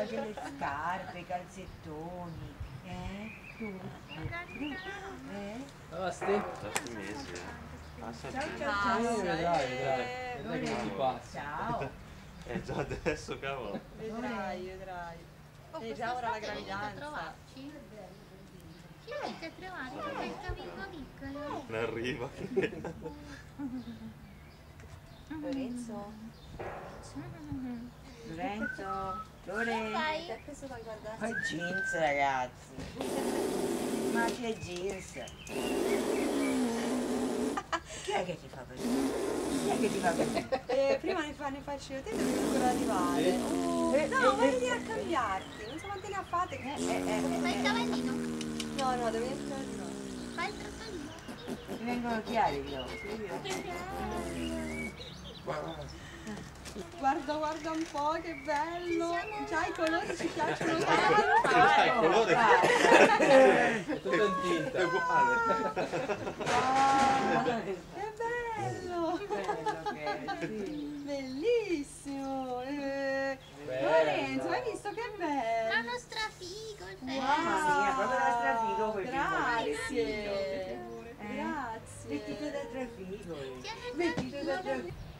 Anche le scarpe, i calzettoni, tutto. Basti? Sti mesi. Ciao ciao ciao. Vedrai che non ti passa. Ciao. Già adesso, cavolo. Vedrai. E già ora la gravidanza. Trovarci? Ci avete trovato quel cavillo piccolo? Non arriva. Lorenzo? Lorenzo, Lore. Vai. Ti ha preso da guardare? Ma jeans ragazzi. Ma che jeans. Chi è che ti fa così? Chi è che ti fa così? Prima ne faccio te, devi ancora arrivare. No, voglio dire a cambiarti. Non so quante ne ha fatte. Fai il cavallino. No, devi entrare no. Fai il trattolino. Mi vengono chiari gli occhi. Guarda un po', che bello. Già i colori ci piacciono Il tanto. colore È tutto in tinta. è uguale. Che bello. Bello che è, sì. Bellissimo. Bello. Lorenzo, hai visto che Ma bello? uno strafigo il Wow, pezzo. Sì, è proprio da strafigo quel grazie. Mettito Grazie. da strafigo. Tieni il Mettito da trattino. strafigo.